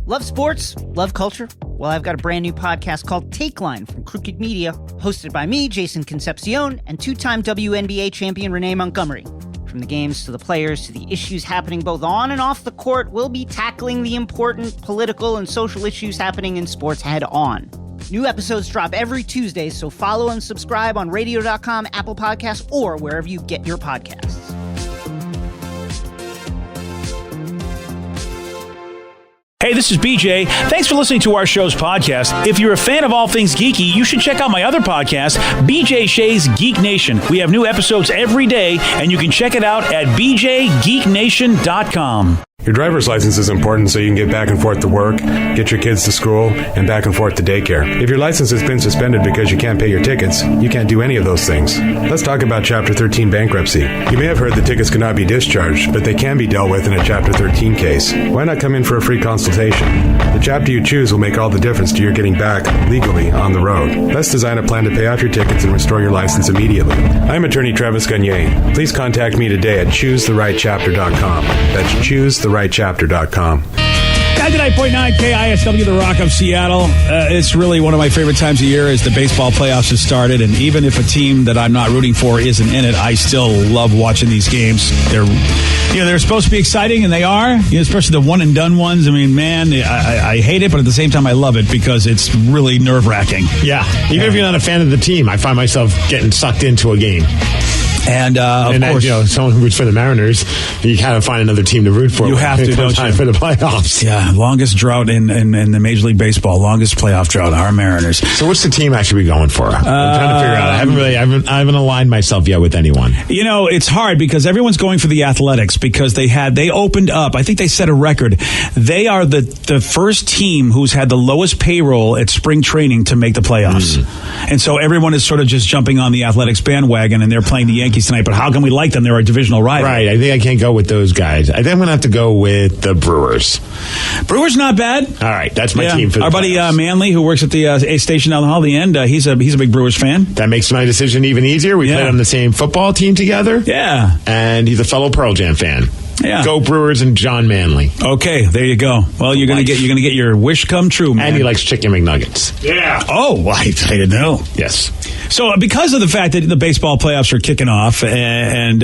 Love sports? Love culture? Well, I've got a brand new podcast called Take Line from Crooked Media, hosted by me, Jason Concepcion, and two-time WNBA champion Renee Montgomery. From the games to the players to the issues happening both on and off the court, we'll be tackling the important political and social issues happening in sports head on. New episodes drop every Tuesday, so follow and subscribe on radio.com, Apple Podcasts, or wherever you get your podcasts. Hey, this is BJ. Thanks for listening to our show's podcast. If you're a fan of all things geeky, you should check out my other podcast, BJ Shea's Geek Nation. We have new episodes every day, and you can check it out at bjgeeknation.com. Your driver's license is important so you can get back and forth to work, get your kids to school, and back and forth to daycare. If your license has been suspended because you can't pay your tickets, you can't do any of those things. Let's talk about Chapter 13 bankruptcy. You may have heard the tickets cannot be discharged, but they can be dealt with in a Chapter 13 case. Why not come in for a free consultation? The chapter you choose will make all the difference to your getting back legally on the road. Let's design a plan to pay off your tickets and restore your license immediately. I'm attorney Travis Gagne. Please contact me today at choosetherightchapter.com. That's choosetherightchapter.com. 99.9 KISW, the Rock of Seattle. It's really one of my favorite times of year as the baseball playoffs have started. And even if a team that I'm not rooting for isn't in it, I still love watching these games. They're supposed to be exciting, and they are, especially the one-and-done ones. I mean, man, I hate it, but at the same time, I love it because it's really nerve-wracking. Yeah. Even if you're not a fan of the team, I find myself getting sucked into a game. And of course, someone who roots for the Mariners, you kind of find another team to root for. You have to, don't you? For the playoffs. Yeah, longest drought in the Major League Baseball, longest playoff drought. Our Mariners. So, what's the team I should be going for? I'm trying to figure out. I haven't aligned myself yet with anyone. It's hard because everyone's going for the Athletics because they opened up. I think they set a record. They are the first team who's had the lowest payroll at spring training to make the playoffs, and so everyone is sort of just jumping on the Athletics bandwagon, and they're playing the Yankees tonight, but how can we like them? They're a divisional rival. Right. I think I can't go with those guys. I think I'm going to have to go with the Brewers. Brewers not bad. All right. That's my team for the Our buddy Manley, who works at the A station down the hall, the end, he's a big Brewers fan. That makes my decision even easier. We played on the same football team together. Yeah. And he's a fellow Pearl Jam fan. Yeah. Go Brewers and John Manley. Okay, there you go. Well, you're gonna get your wish come true, man. And he likes chicken McNuggets. Yeah. Oh, I didn't know. Yes. So because of the fact that the baseball playoffs are kicking off, and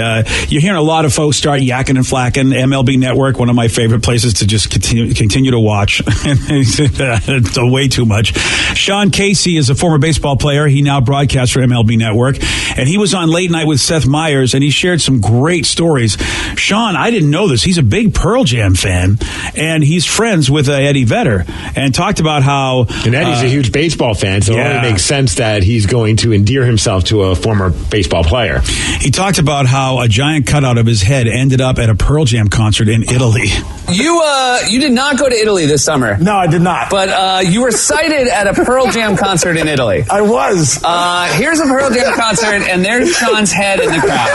you're hearing a lot of folks start yakking and flacking, MLB Network, one of my favorite places to just continue to watch. It's way too much. Sean Casey is a former baseball player. He now broadcasts for MLB Network, and he was on Late Night with Seth Meyers, and he shared some great stories. Sean, I didn't know this. He's a big Pearl Jam fan, and he's friends with Eddie Vedder, and talked about how... And Eddie's a huge baseball fan, so it only makes sense that he's going to endear himself to a former baseball player. He talked about how a giant cutout of his head ended up at a Pearl Jam concert in Italy. You did not go to Italy this summer. No, I did not. But you were cited at a Pearl Jam concert in Italy. I was. Here's a Pearl Jam concert, and there's Sean's head in the crowd.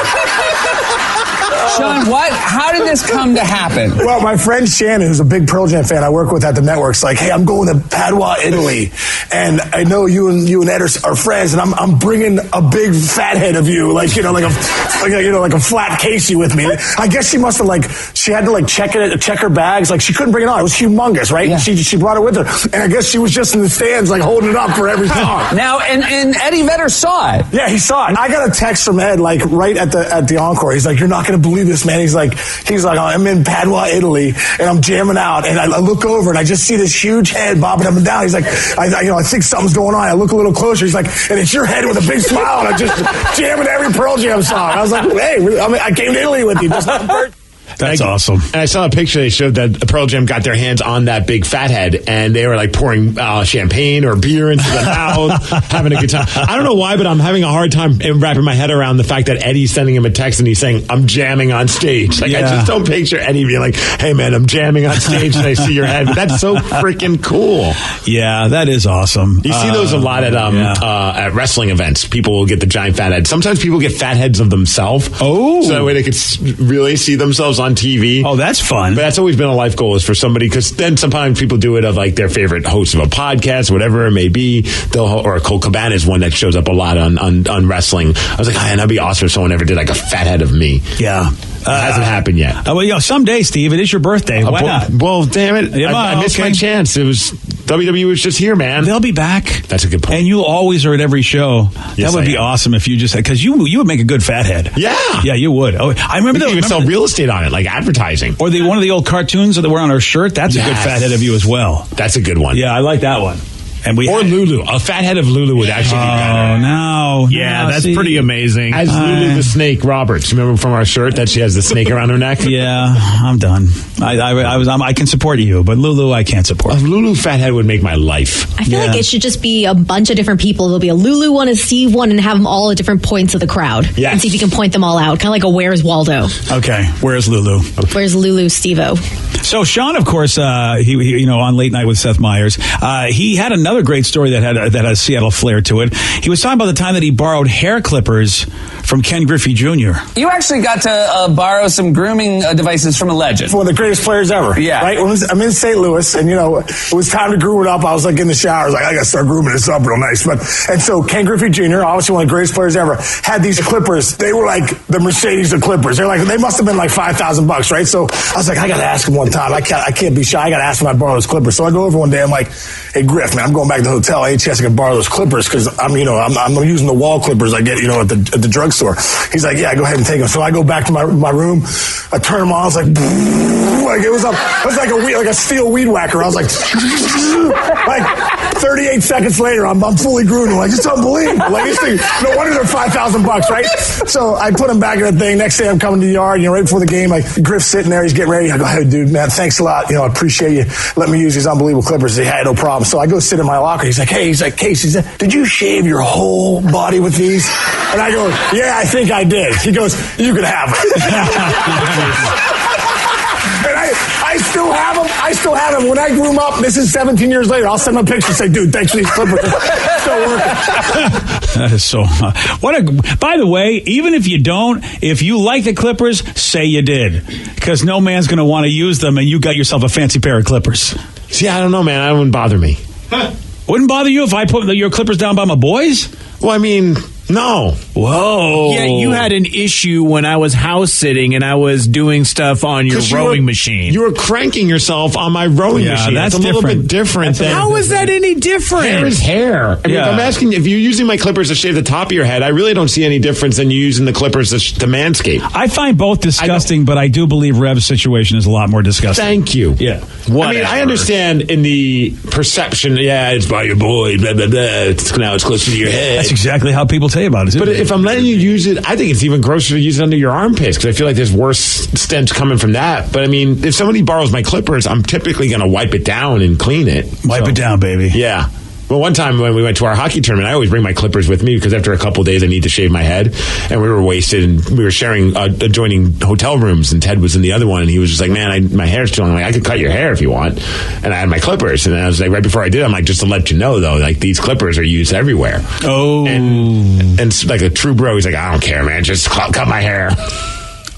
Sean, how did this come to happen? Well, my friend Shannon, who's a big Pearl Jam fan I work with at the network's like, hey, I'm going to Padua, Italy, and I know you and Ed are friends, and I'm bringing a big fat head of you, like a flat Casey with me. I guess she must have she had to check her bags, she couldn't bring it on. It was humongous, right? Yeah. She brought it with her, and I guess she was just in the stands holding it up for every song. Now, and Eddie Vedder saw it. Yeah, he saw it. I got a text from Ed right at the encore. He's like, you're not going to believe this, man. He's like, I'm in Padua, Italy, and I'm jamming out, and I look over and I just see this huge head bobbing up and down. He's like, I think something's going on. I look a little closer. He's like, and it's your head with a big smile, and I'm just jamming every Pearl Jam song. I was like, hey, I came to Italy with you. That's awesome. And I saw a picture. They showed that Pearl Jam got their hands on that big fat head, and they were pouring champagne or beer into the mouth, having a good time. I don't know why, but I'm having a hard time wrapping my head around the fact that Eddie's sending him a text and he's saying, I'm jamming on stage. I just don't picture Eddie being like, hey, man, I'm jamming on stage and I see your head. But that's so freaking cool. Yeah, that is awesome. You see those a lot at wrestling events. People will get the giant fat head. Sometimes people get fat heads of themselves. Oh. So that way they could really see themselves commercials on TV. Oh, that's fun. But that's always been a life goal, is for somebody, because then sometimes people do it of like their favorite host of a podcast, whatever it may be. Or Cole Cabana is one that shows up a lot on wrestling. I was like, that'd be awesome if someone ever did like a fat head of me. Yeah. It hasn't happened yet. Well, someday, Steve. It is your birthday. Why not? Well, damn it. I missed my chance. WWE was just here, man. They'll be back. That's a good point. And you always are at every show. That would be awesome if you just, because you would make a good fathead. Yeah. Yeah, you would. Oh, I remember you even sell real estate on it, like advertising. Or one of the old cartoons that were on our shirt. That's a good fathead of you as well. That's a good one. Yeah, I like that one. Or Lulu. A fat head of Lulu would actually be better. Oh, no. Yeah, that's pretty amazing. As Lulu the Snake Roberts. Remember from our shirt that she has the snake around her neck? Yeah, I'm done. I can support you, but Lulu, I can't support. A Lulu fat head would make my life. I feel like it should just be a bunch of different people. There'll be a Lulu one, a Steve one, and have them all at different points of the crowd. Yes. And see if you can point them all out. Kind of like a Where's Waldo. Okay, where's Lulu? Where's Lulu Steve-O? So Sean, of course, he on Late Night with Seth Meyers, he had another great story that had a Seattle flair to it. He was talking about the time that he borrowed hair clippers from Ken Griffey Jr. You actually got to borrow some grooming devices from a legend. One of the greatest players ever. Yeah. Right? I'm in St. Louis, and, it was time to groom it up. I was, like, in the shower. I was like, I got to start grooming this up real nice. And so Ken Griffey Jr., obviously one of the greatest players ever, had these clippers. They were like the Mercedes of clippers. They must have been like $5,000, right? So I was like, I got to ask him one time. I can't be shy. I got to ask him if I borrow those clippers. So I go over one day. I'm like, hey, Griff, man, I'm going back to the hotel. Any chance I can borrow those clippers? Because I'm using the wall clippers I get, at the drugstore. He's like, yeah, go ahead and take them. So I go back to my room. I turn them on. I was like, it was like a steel weed whacker. I was like 38 seconds later, I'm fully groomed. Like, it's unbelievable. Like, this thing, no wonder they're $5,000, right? So I put them back in the thing. Next day, I'm coming to the yard, right before the game. Like, Griff's sitting there. He's getting ready. I go, hey, dude, man, thanks a lot. I appreciate you. Let me use these unbelievable clippers. He had no problem. So I go sit in my locker. He's like, Casey, did you shave your whole body with these? And I go, yeah, I think I did. He goes, you can have them. And I still have them. I still have them. When I grew them up, this is 17 years later, I'll send them a picture and say, dude, thanks for these clippers. Still working. That is so... by the way, even if you don't, if you like the clippers, say you did. Because no man's going to want to use them, and you got yourself a fancy pair of clippers. See, I don't know, man. That wouldn't bother me. Wouldn't bother you if I put your clippers down by my boys? Well, I mean... No. Whoa. Yeah, you had an issue when I was house sitting and I was doing stuff on your rowing machine. You were cranking yourself on my rowing machine. That's a little bit different. How is that any different? Hair is hair. I mean, if I'm asking, if you're using my clippers to shave the top of your head, I really don't see any difference than you using the clippers to manscape. I find both disgusting, but I do believe Rev's situation is a lot more disgusting. Thank you. Yeah. Whatever. I mean, I understand in the perception, it's by your boy, blah, blah, blah. Now it's closer to your head. That's exactly how people say about it. But if I'm letting you use it, I think it's even grosser to use it under your armpits, because I feel like there's worse stench coming from that. But I mean, if somebody borrows my clippers, I'm typically going to wipe it down and clean it. Wipe it down, baby. Yeah. Well, one time when we went to our hockey tournament, I always bring my clippers with me because after a couple of days I need to shave my head. And we were wasted and we were sharing adjoining hotel rooms, and Ted was in the other one, and he was just like, man, my hair's too long. I'm like, I could cut your hair if you want. And I had my clippers. And I was like, right before I did, I'm like, just to let you know, though, like these clippers are used everywhere. Oh. And like a true bro, he's like, I don't care, man. Just cut my hair.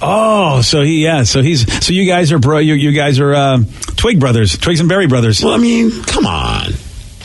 Oh, so you guys are you guys are Twig brothers, Twigs and Berry brothers. Well, I mean, come on.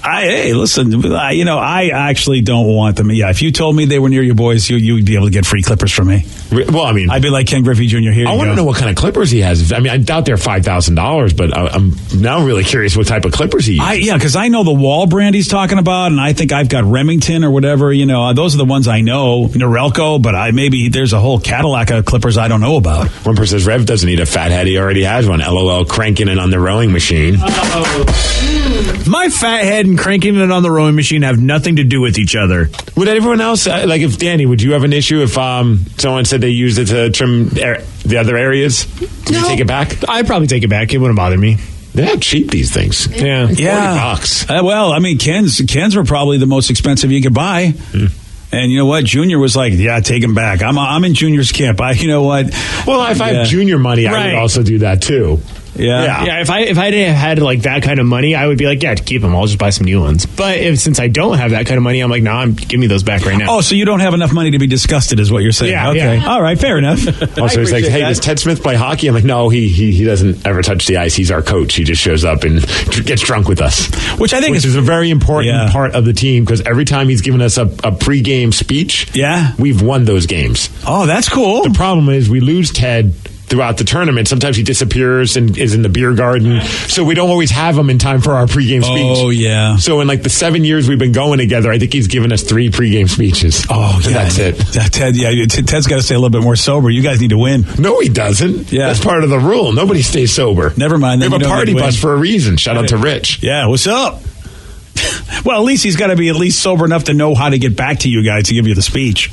Hey, listen, I actually don't want them. Yeah, if you told me they were near your boys, you'd be able to get free clippers from me. Well, I mean, I'd be like Ken Griffey Jr. Here. I want to know what kind of clippers he has. I mean, I doubt they're $5,000, but I'm now really curious what type of clippers he uses. Because I know the Wall brand he's talking about, and I think I've got Remington or whatever. Those are the ones I know. Norelco, but maybe there's a whole Cadillac of clippers I don't know about. One person says Rev doesn't need a fat head; he already has one. LOL, cranking it on the rowing machine. My fat head and cranking it on the rowing machine have nothing to do with each other. Would everyone else, like if Danny, would you have an issue if someone said they used it to trim the other areas? Would you take it back? I'd probably take it back. It wouldn't bother me. They're cheap, these things. Yeah. $40. Well, I mean, Ken's were probably the most expensive you could buy. And you know what? Junior was like, yeah, take him back. I'm in Junior's camp. You know what? Well, if I have Junior money, I would also do that too. Yeah. If I didn't have had like that kind of money, I would be like, yeah, to keep them. I'll just buy some new ones. But since I don't have that kind of money, I'm like, no, give me those back right now. Oh, so you don't have enough money to be disgusted, is what you're saying? Yeah. Okay. Yeah. All right. Fair enough. Also, he's like, hey, does Ted Smith play hockey? I'm like, no, he doesn't ever touch the ice. He's our coach. He just shows up and gets drunk with us, which I think is a very important part of the team, because every time he's given us a pregame speech, we've won those games. Oh, that's cool. The problem is we lose Ted throughout the tournament. Sometimes he disappears and is in the beer garden, so we don't always have him in time for our pregame speech. Oh, yeah. So in like the 7 years we've been going together, I think he's given us 3 pregame speeches. Oh, yeah. That's it. Ted's got to stay a little bit more sober. You guys need to win. No, he doesn't. Yeah. That's part of the rule. Nobody stays sober. Never mind. We have a party bus for a reason. Shout out to Rich. Yeah, what's up? Well, at least he's got to be at least sober enough to know how to get back to you guys to give you the speech.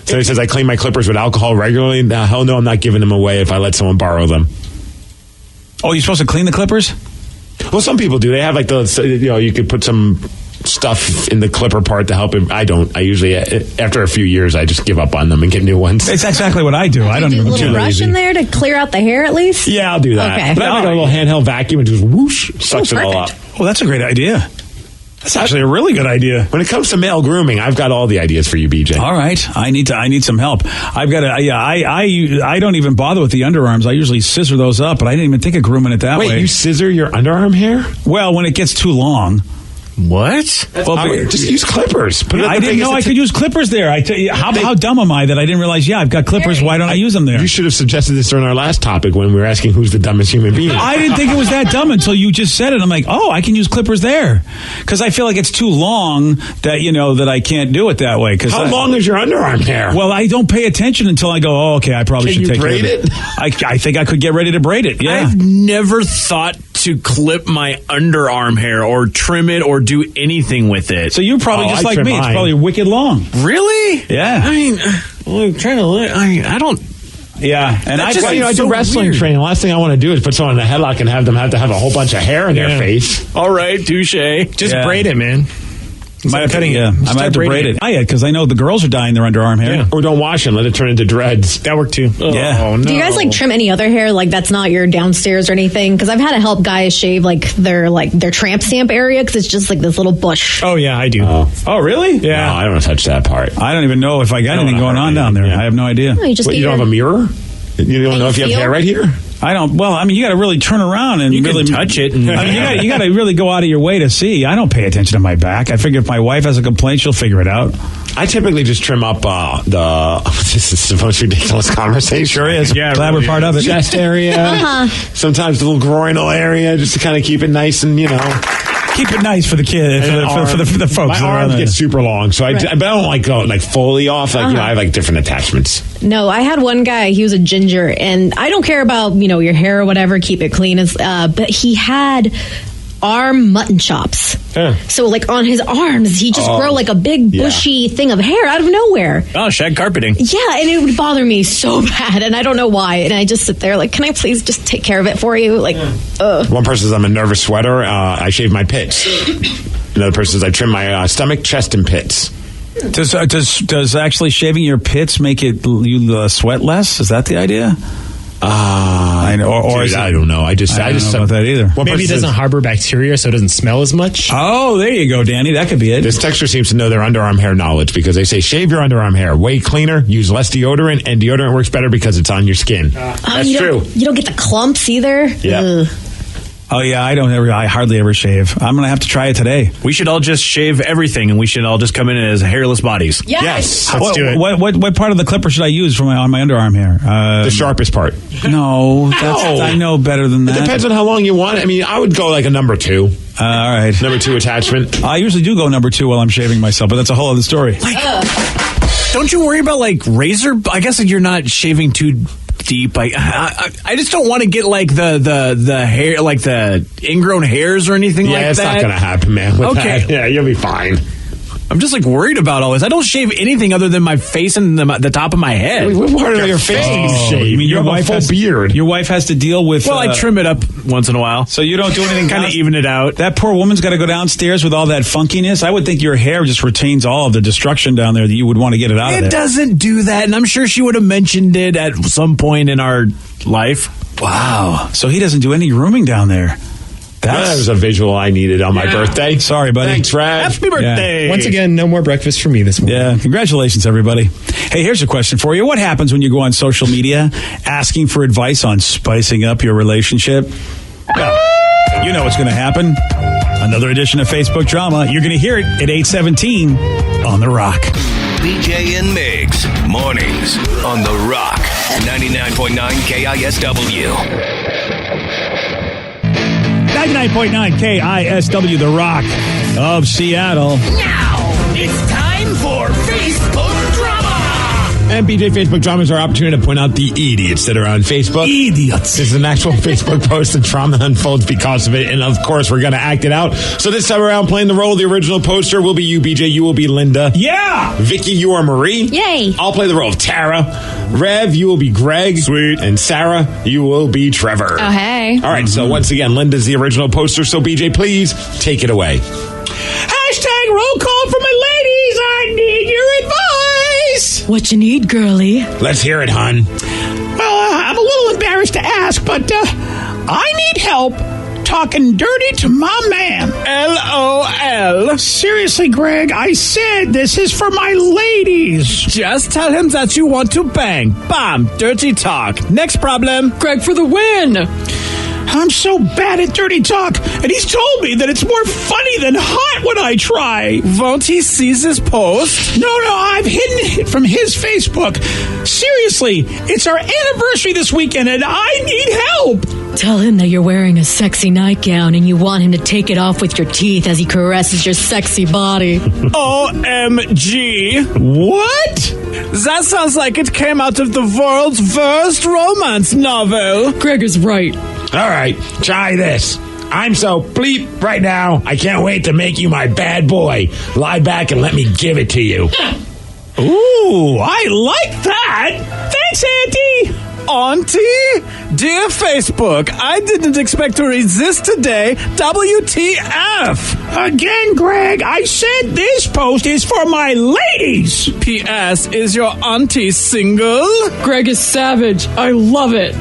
So he says, I clean my clippers with alcohol regularly. Hell no, I'm not giving them away if I let someone borrow them. Oh, you're supposed to clean the clippers? Well, some people do. They have like you could put some stuff in the clipper part to help him. I don't. I usually, after a few years, I just give up on them and get new ones. It's exactly what I do. I don't even do a little brush in there to clear out the hair at least? Yeah, I'll do that. Okay. But I have like a little handheld vacuum and just whoosh, sucks it all up. Oh, that's a great idea. That's actually a really good idea. When it comes to male grooming, I've got all the ideas for you, BJ. All right, I need some help. I've got I don't even bother with the underarms. I usually scissor those up, but I didn't even think of grooming it that way. Wait, you scissor your underarm hair? Well, when it gets too long. What? Well, just use clippers. I didn't know I could use clippers there. I tell you, how dumb am I that I didn't realize? Yeah, I've got clippers. Why don't I use them there? You should have suggested this during our last topic when we were asking who's the dumbest human being. I didn't think it was that dumb until you just said it. I'm like, oh, I can use clippers there because I feel like it's too long that I can't do it that way. How long is your underarm hair? Well, I don't pay attention until I go, oh, okay, I probably should take care of it. I think I could get ready to braid it. Yeah, I've never thought to clip my underarm hair or trim it or do anything with it. So you're probably just like me. It's probably wicked long. Really? Yeah. I mean, I'm trying to. I don't. Yeah, and I do wrestling training. The last thing I want to do is put someone in a headlock and have them have to have a whole bunch of hair in their face. All right, touche. Just braid it, man. I might have to braid it. Because I know the girls are dyeing their underarm hair. Yeah. Or don't wash it. Let it turn into dreads. That worked too. Yeah. Oh, no. Do you guys trim any other hair that's not your downstairs or anything? Because I've had to help guys shave their tramp stamp area because it's just like this little bush. Oh yeah, I do. Oh really? Yeah. No, I don't want to touch that part. I don't even know if I got anything going on down there. Yeah. I have no idea. No, you don't have a mirror? You don't know if you have hair right here? I don't. Well, I mean, you got to really turn around and you really can touch it. I mean, you got to really go out of your way to see. I don't pay attention to my back. I figure if my wife has a complaint, she'll figure it out. I typically just trim up this is the most ridiculous conversation. Sure is. Yeah, glad we're part of it. Chest area, sometimes the little groinal area, just to kind of keep it nice and keep it nice for the kid, for the folks. My arms get super long, so but I don't go fully off. I have different attachments. No, I had one guy. He was a ginger, and I don't care about your hair or whatever. Keep it clean, but he had arm mutton chops. So on his arms, he just grow a big bushy thing of hair out of nowhere. Oh, shag carpeting. Yeah, and it would bother me so bad, and I don't know why. And I just sit there can I please just take care of it for you? One person says I'm a nervous sweater. I shave my pits. Another person says I trim my stomach, chest, and pits. Does actually shaving your pits make you sweat less? Is that the idea? I know, I don't know. I just don't know about that either. Maybe it doesn't harbor bacteria, so it doesn't smell as much. Oh, there you go, Danny. That could be it. This texter seems to know their underarm hair knowledge because they say shave your underarm hair, way cleaner, use less deodorant, and deodorant works better because it's on your skin. That's true. You don't get the clumps either. Yeah. Ugh. Oh yeah, I hardly ever shave. I'm gonna have to try it today. We should all just shave everything, and we should all just come in as hairless bodies. Yes. Let's do it. What part of the clipper should I use on my underarm hair? The sharpest part. No, I know better than that. It depends on how long you want. I mean, I would go a number 2. All right, number 2 attachment. I usually do go number 2 while I'm shaving myself, but that's a whole other story. Don't you worry about razor? I guess you're not shaving too deep. I just don't want to get the hair, the ingrown hairs or anything like that. Yeah, it's not going to happen, man. That. Yeah, you'll be fine. I'm just worried about all this. I don't shave anything other than my face and the top of my head. What part of your face do you shave? You mean your wife has beard? Your wife has to deal with. Well, I trim it up once in a while, so you don't do anything. Kind of even it out. That poor woman's got to go downstairs with all that funkiness. I would think your hair just retains all of the destruction down there that you would want to get it out of there. It doesn't do that, and I'm sure she would have mentioned it at some point in our life. Wow. So he doesn't do any grooming down there. That was a visual I needed on my birthday. Sorry, buddy. Thanks, Rad. Happy birthday. Yeah. Once again, no more breakfast for me this morning. Yeah, congratulations, everybody. Hey, here's a question for you. What happens when you go on social media asking for advice on spicing up your relationship? Well, you know what's going to happen. Another edition of Facebook Drama. You're going to hear it at 8:17 on The Rock. BJ and Migs, mornings on The Rock, 99.9 KISW. 99.9 KISW, The Rock of Seattle. Now, it's time for Facebook Drama! And BJ, Facebook Drama is our opportunity to point out the idiots that are on Facebook. Idiots. This is an actual Facebook post, and drama unfolds because of it. And, of course, we're going to act it out. So this time around, playing the role of the original poster will be you, BJ. You will be Linda. Yeah! Vicky, you are Marie. Yay! I'll play the role of Tara. Rev, you will be Greg. Sweet. And Sarah, you will be Trevor. Oh, hey. All right, so once again, Linda's the original poster. So, BJ, please take it away. Hashtag roll call for my ladies. I need your advice. What you need, girlie? Let's hear it, hon. Well, I'm a little embarrassed to ask, but I need help talking dirty to my man. LOL. Seriously, Greg, I said this is for my ladies. Just tell him that you want to bang. Bam. Dirty talk. Next problem. Greg for the win. I'm so bad at dirty talk, and he's told me that it's more funny than hot when I try. Won't he seize his post? No, I've hidden it from his Facebook. Seriously, it's our anniversary this weekend, and I need help. Tell him that you're wearing a sexy nightgown and you want him to take it off with your teeth as he caresses your sexy body. OMG. What? That sounds like it came out of the world's worst romance novel. Greg is right. All right, try this. I'm so bleep right now, I can't wait to make you my bad boy. Lie back and let me give it to you. Ooh, I like that. Thanks, Auntie. Auntie? Dear Facebook, I didn't expect to read this today. WTF? Again, Greg, I said this post is for my ladies. P.S. Is your auntie single? Greg is savage. I love it.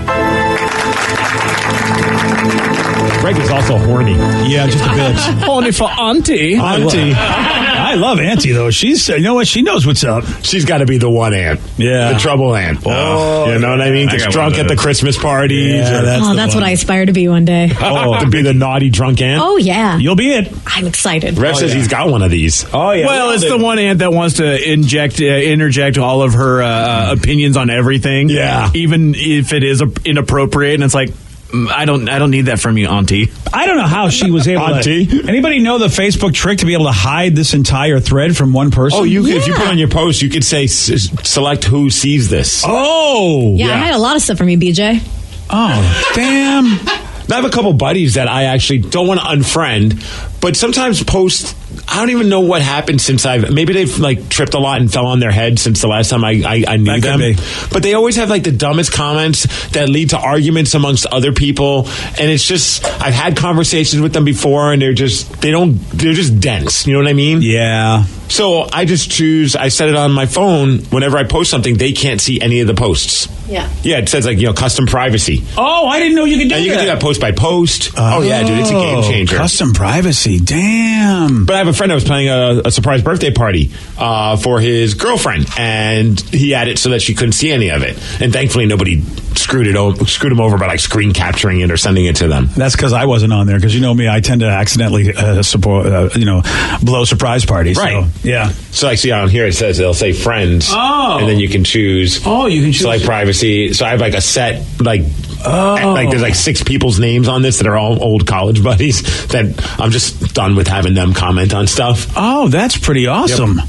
Greg is also horny. Yeah, just a bit. Horny for auntie. I love Auntie, though. She's, you know what? She knows what's up. She's got to be the one aunt. Yeah. The trouble aunt. Oh, you know what I mean? Gets drunk at the Christmas parties. Yeah, that's what I aspire to be one day. To be the naughty drunk aunt? Oh, yeah. You'll be it. I'm excited. Rev says he's got one of these. Oh, yeah. Well, it's the one aunt that wants to interject all of her opinions on everything. Yeah. Even if it is inappropriate. And it's like, I don't need that from you, Auntie. I don't know how she was able Auntie? to. Anybody know the Facebook trick to be able to hide this entire thread from one person? Oh, if you put on your post, you could say, select who sees this. Oh. Yeah, I had a lot of stuff from you, BJ. Oh, damn. I have a couple buddies that I actually don't want to unfriend, but sometimes post. I don't even know what happened since maybe they've like tripped a lot and fell on their head since the last time I knew them. But they always have like the dumbest comments that lead to arguments amongst other people, and it's just I've had conversations with them before, and they're just dense. You know what I mean? Yeah. So I just choose. I set it on my phone. Whenever I post something, they can't see any of the posts. Yeah. Yeah, it says like custom privacy. Oh, I didn't know you could do that. You can do that post by post. Oh yeah, dude, it's a game changer. Custom privacy. Damn. But I have a friend that was planning a surprise birthday party for his girlfriend, and he had it so that she couldn't see any of it. And thankfully, nobody screwed him over by like screen capturing it or sending it to them. That's because I wasn't on there. Because you know me, I tend to accidentally blow surprise parties. Right. So, yeah. So I see on here it says it'll say friends. Oh. And then you can choose. Oh, you can choose. Select privacy. So I have like a set like there's like 6 people's names on this that are all old college buddies that I'm just done with having them comment on stuff. Oh, that's pretty awesome. Yep.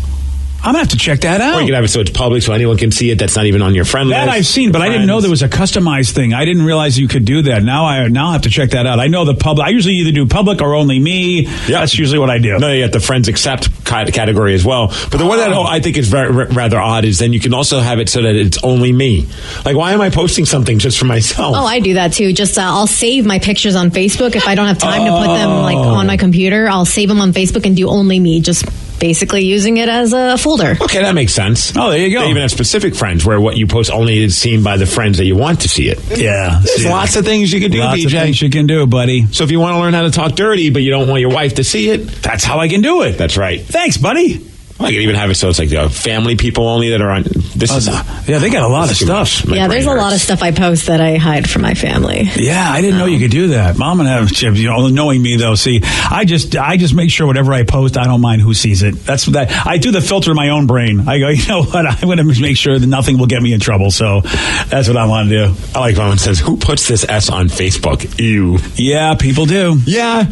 I'm going to have to check that out. Or you can have it so it's public so anyone can see it that's not even on your friend list. That I've seen, but I didn't know there was a customized thing. I didn't realize you could do that. Now I have to check that out. I know the public. I usually either do public or only me. Yep. That's usually what I do. No, you got the friends accept category as well. But the one that I think is rather odd is then you can also have it so that it's only me. Like, why am I posting something just for myself? Oh, I do that too. Just I'll save my pictures on Facebook if I don't have time to put them like on my computer. I'll save them on Facebook and do only me. Just basically using it as a folder. Okay, that makes sense. Oh, there you go. They even have specific friends where what you post only is seen by the friends that you want to see it. Yeah. There's lots of things you can do, Lots BJ. of things you can do, buddy. So if you want to learn how to talk dirty, but you don't want your wife to see it, That's how I can do it. that's right. Thanks, buddy. I can even have it so it's like family people only that are on. Yeah, they got a lot of stuff. Yeah, there's a lot of stuff I post that I hide from my family. Yeah, I didn't know you could do that. Mom and knowing me though. See, I just make sure whatever I post, I don't mind who sees it. That's that. I do the filter in my own brain. I go, you know what? I want to make sure that nothing will get me in trouble. So that's what I want to do. I like when one says, "Who puts this S on Facebook?" Ew. Yeah, people do. Yeah,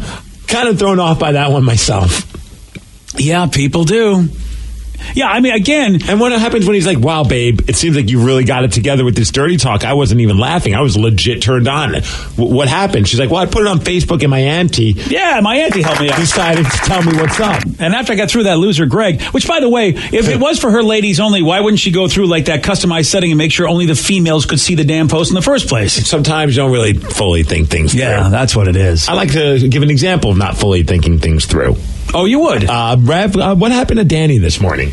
kind of thrown off by that one myself. Yeah, people do. Yeah, I mean, again... And what happens when he's like, wow, babe, it seems like you really got it together with this dirty talk. I wasn't even laughing. I was legit turned on. What happened? She's like, well, I put it on Facebook and my auntie... Yeah, my auntie helped me out. ...decided to tell me what's up. And after I got through that loser Greg, which, by the way, if it was for her ladies only, why wouldn't she go through like that customized setting and make sure only the females could see the damn post in the first place? Sometimes you don't really fully think things through. Yeah, that's what it is. I like to give an example of not fully thinking things through. Oh, you would? Rev, what happened to Danny this morning?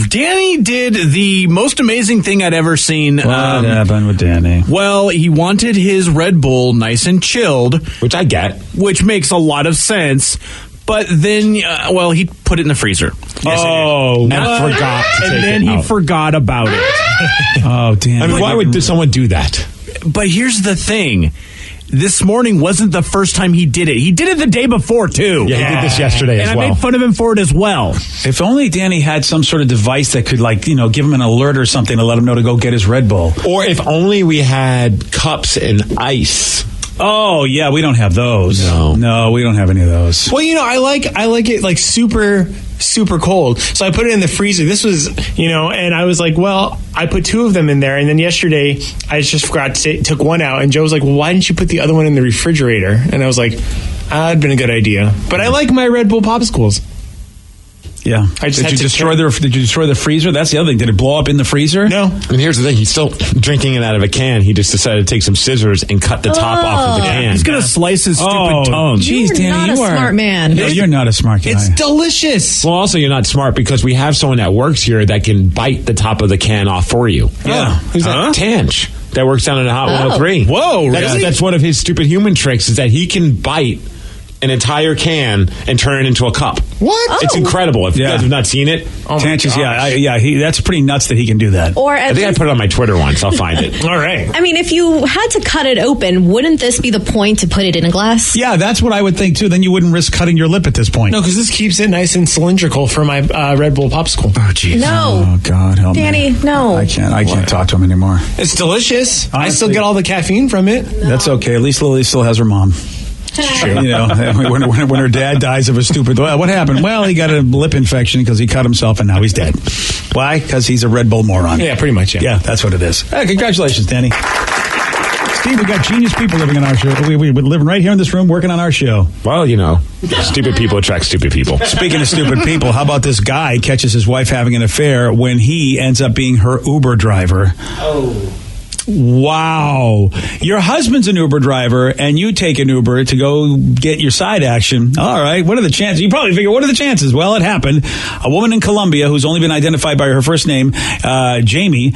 Danny did the most amazing thing I'd ever seen. What happened with Danny? Well, he wanted his Red Bull nice and chilled. Which I get. Which makes a lot of sense. But then, he put it in the freezer. Oh, and forgot to take And then he forgot about it. Oh, damn. I mean, why would someone do that? But here's the thing. This morning wasn't the first time he did it. He did it the day before, too. Yeah, he did this yesterday as well. And I made fun of him for it as well. If only Danny had some sort of device that could, give him an alert or something to let him know to go get his Red Bull. Or if only we had cups and ice. Oh, yeah, we don't have those. No, we don't have any of those. Well, I like it like super cold. So I put it in the freezer. This was, and I was like, well, I put 2 of them in there. And then yesterday I just forgot to took one out. And Joe was like, well, why didn't you put the other one in the refrigerator? And I was like, that'd been a good idea. But I like my Red Bull popsicles. Yeah. Did you destroy the freezer? That's the other thing. Did it blow up in the freezer? No. And here's the thing. He's still drinking it out of a can. He just decided to take some scissors and cut the top off of the can. He's going to slice his stupid tongue. Jeez, Danny, you are not a smart man. No, you're not a smart guy. It's delicious. Well, also, you're not smart because we have someone that works here that can bite the top of the can off for you. Yeah. Who's that? Tanch. That works down in Hot 103. Whoa, really? That's one of his stupid human tricks is that he can bite an entire can and turn it into a cup. What? It's incredible. If you guys have not seen it. Tanches, that's pretty nuts that he can do that. Or I think I put it on my Twitter once. I'll find it. All right. I mean, if you had to cut it open, wouldn't this be the point to put it in a glass? Yeah, that's what I would think, too. Then you wouldn't risk cutting your lip at this point. No, because this keeps it nice and cylindrical for my Red Bull popsicle. Oh, jeez. No. Oh, God, help Danny, me. no. I can't talk to him anymore. It's delicious. Honestly, I still get all the caffeine from it. That's okay. At least Lily still has her mom. When her dad dies of a stupid... Well, what happened? Well, he got a lip infection because he cut himself and now he's dead. Why? Because he's a Red Bull moron. Yeah, pretty much, yeah. Yeah, that's what it is. Congratulations, Danny. Steve, we got genius people living in our show. We're living right here in this room working on our show. Well, stupid people attract stupid people. Speaking of stupid people, how about this guy catches his wife having an affair when he ends up being her Uber driver? Oh. Wow. Your husband's an Uber driver and you take an Uber to go get your side action. All right. What are the chances? You probably figure, what are the chances? Well, it happened. A woman in Colombia who's only been identified by her first name, Jamie,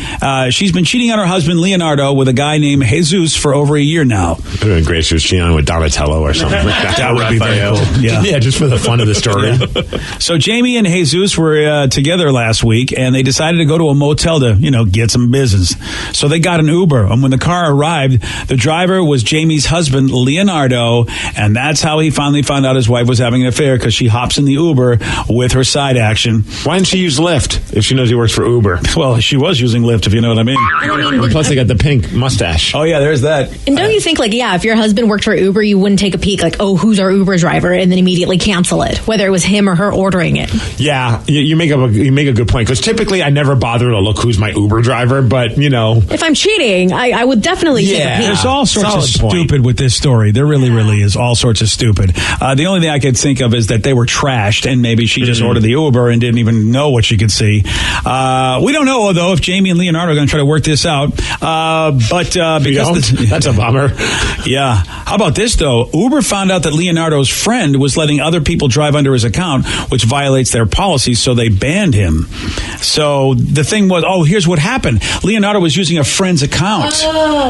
she's been cheating on her husband, Leonardo, with a guy named Jesus for over a year now. It would have been great if she was cheating on with Donatello or something like that. That would be very cool. Yeah, just for the fun of the story. Yeah. So Jamie and Jesus were together last week and they decided to go to a motel to, get some business. So they got an Uber. And when the car arrived, the driver was Jamie's husband, Leonardo, and that's how he finally found out his wife was having an affair because she hops in the Uber with her side action. Why didn't she use Lyft if she knows he works for Uber? Well, she was using Lyft, if you know what I mean. Plus, they got the pink mustache. Oh, yeah, there's that. And don't you think, if your husband worked for Uber, you wouldn't take a peek, who's our Uber driver, and then immediately cancel it, whether it was him or her ordering it? Yeah, you make a good point, because typically I never bother to look who's my Uber driver, but, If I'm cheating, saying. I would definitely take a peek. There's all sorts of stupid with this story. There really is all sorts of stupid. The only thing I could think of is that they were trashed, and maybe she just ordered the Uber and didn't even know what she could see. We don't know, though, if Jamie and Leonardo are going to try to work this out. But because that's a bummer. Yeah. How about this, though? Uber found out that Leonardo's friend was letting other people drive under his account, which violates their policies, so they banned him. So the thing was, here's what happened. Leonardo was using a friend's account.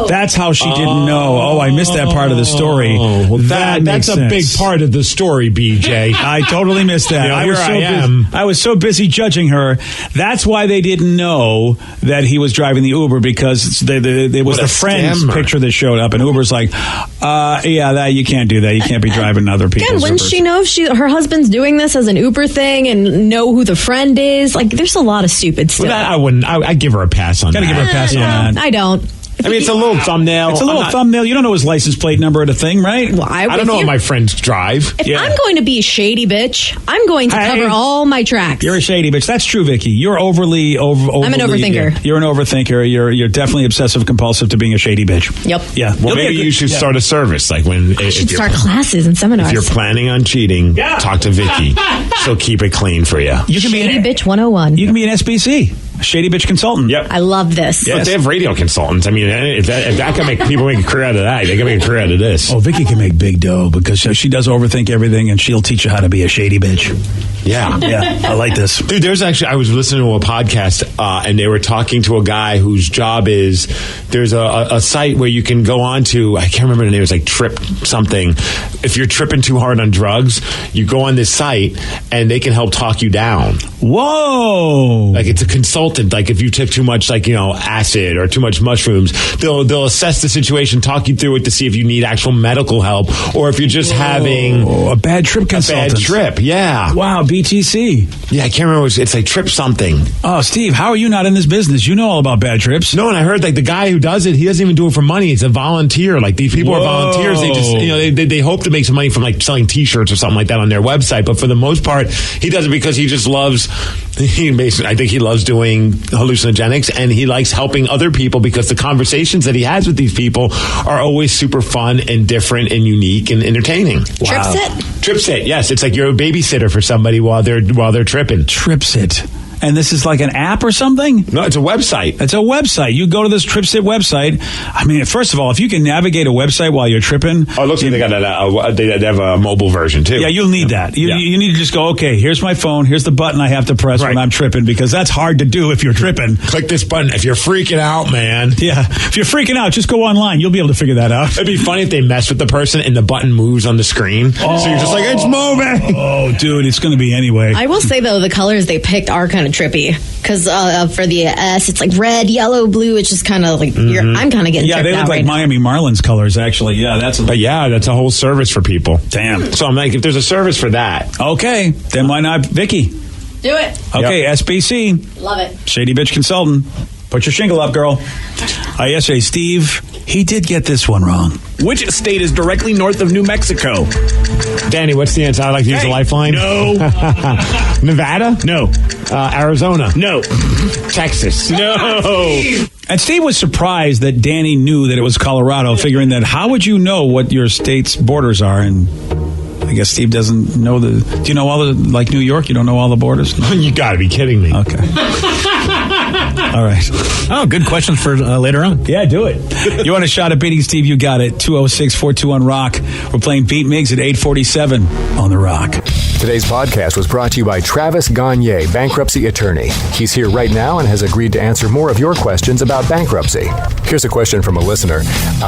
That's how she didn't know. I missed that part of the story. Well, that's a big part of the story, BJ. I totally missed that. I was so busy judging her. That's why they didn't know that he was driving the Uber, because it was the friend's picture that showed up, and Uber's like, you can't do that. You can't be driving other people's Again, wouldn't Ubers. she know if her husband's doing this as an Uber thing and know who the friend is? Like, there's a lot of stupid stuff. I wouldn't. I'd give her a pass on that. Gotta give her a pass on that. I don't. I mean, it's a little thumbnail. It's a little thumbnail. You don't know his license plate number at a thing, right? Well, I don't know what my friends drive. If I'm going to be a shady bitch, I'm going to cover all my tracks. You're a shady bitch. That's true, Vicky. You're overly I'm an overthinker. You're an overthinker. You're definitely obsessive compulsive to being a shady bitch. Yep. Yeah. Well, maybe you should start a service, like when I should start classes and seminars. If you're planning on cheating, talk to Vicky. She'll keep it clean for you. You can Shady Bitch 101. You can be an SBC. A shady bitch consultant. Yep. I love this. Yes. But they have radio consultants. I mean, if that can make people make a career out of that, they can make a career out of this. Vicky can make big dough because she does overthink everything, and she'll teach you how to be a shady bitch. Yeah. I like this. Dude, I was listening to a podcast, and they were talking to a guy whose job is, there's a site where you can go on to, I can't remember the name, it's like Trip something. If you're tripping too hard on drugs, you go on this site, and they can help talk you down. Whoa! Like, it's a consultant. Like, if you took too much, acid or too much mushrooms, they'll assess the situation, talk you through it to see if you need actual medical help, or if you're just having a bad trip consultant. A bad trip, yeah. Wow, BTC. Yeah, I can't remember. It's like Trip something. Oh, Steve, how are you not in this business? You know all about bad trips. No, and I heard the guy who does it, he doesn't even do it for money. It's a volunteer. Like, these people are volunteers. They just, they hope to make some money from selling T-shirts or something like that on their website. But for the most part, he does it because he just loves. I think he loves doing hallucinogenics, and he likes helping other people because the conversations that he has with these people are always super fun and different and unique and entertaining. Wow. Tripsit, yes. It's like you're a babysitter for somebody while they're tripping. Tripsit. And this is like an app or something? No, it's a website. It's a website. You go to this TripSit website. I mean, first of all, if you can navigate a website while you're tripping. Oh, it looks like they have a mobile version, too. Yeah, you'll need that. You need to just go, okay, here's my phone. Here's the button I have to press when I'm tripping, because that's hard to do if you're tripping. Click this button if you're freaking out, man. Yeah. If you're freaking out, just go online. You'll be able to figure that out. It'd be funny if they mess with the person and the button moves on the screen. Oh. So you're just like, it's moving. Oh, dude, it's going to be anyway. I will say, though, the colors they picked are kind of trippy. Because for the S, it's like red, yellow, blue. It's just kind of like, I'm kind of getting tripped out. Yeah, they look like Miami Marlins colors, actually. Yeah, that's a whole service for people. Damn. So I'm like, if there's a service for that. Okay, then why not Vicky? Do it. Okay, SBC. Love it. Shady Bitch Consultant. Put your shingle up, girl. Yesterday, Steve, he did get this one wrong. Which state is directly north of New Mexico? Danny, what's the answer? I'd like to use a lifeline. No. Nevada? No. Arizona? No. Texas? No. And Steve was surprised that Danny knew that it was Colorado, figuring that how would you know what your state's borders are? And I guess Steve doesn't know do you know all the, like New York, you don't know all the borders? No? You got to be kidding me. Okay. All right. Oh, good questions for later on. Yeah, do it. You want a shot at beating Steve? You got it. 206-421-ROCK. We're playing Beat Migs at 8:47 on The Rock. Today's podcast was brought to you by Travis Gagne, bankruptcy attorney. He's here right now and has agreed to answer more of your questions about bankruptcy. Here's a question from a listener.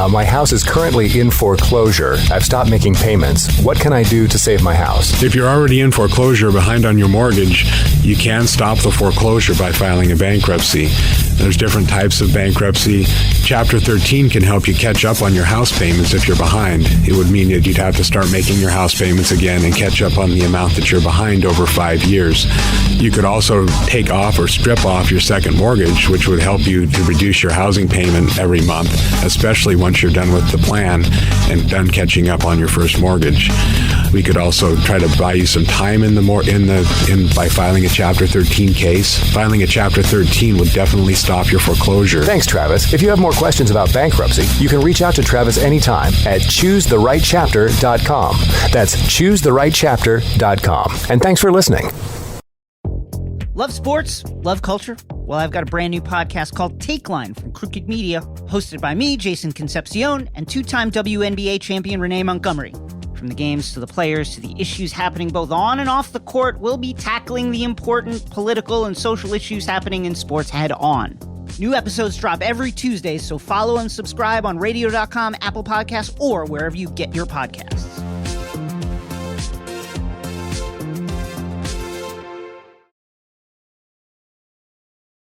My house is currently in foreclosure. I've stopped making payments. What can I do to save my house? If you're already in foreclosure behind on your mortgage, you can stop the foreclosure by filing a bankruptcy. There's different types of bankruptcy. Chapter 13 can help you catch up on your house payments if you're behind. It would mean that you'd have to start making your house payments again and catch up on the amount that you're behind over 5 years. You could also take off or strip off your second mortgage, which would help you to reduce your housing payment every month, especially once you're done with the plan and done catching up on your first mortgage. We could also try to buy you some time by filing a Chapter 13 case. Filing a Chapter 13 would definitely stop your foreclosure. Thanks, Travis. If you have more questions about bankruptcy, you can reach out to Travis anytime at choosetherightchapter.com. That's choosetherightchapter.com. And thanks for listening. Love sports? Love culture? Well, I've got a brand new podcast called Take Line from Crooked Media, hosted by me, Jason Concepcion, and two-time WNBA champion Renee Montgomery. From the games to the players to the issues happening both on and off the court, we'll be tackling the important political and social issues happening in sports head on. New episodes drop every Tuesday, so follow and subscribe on radio.com, Apple Podcasts, or wherever you get your podcasts.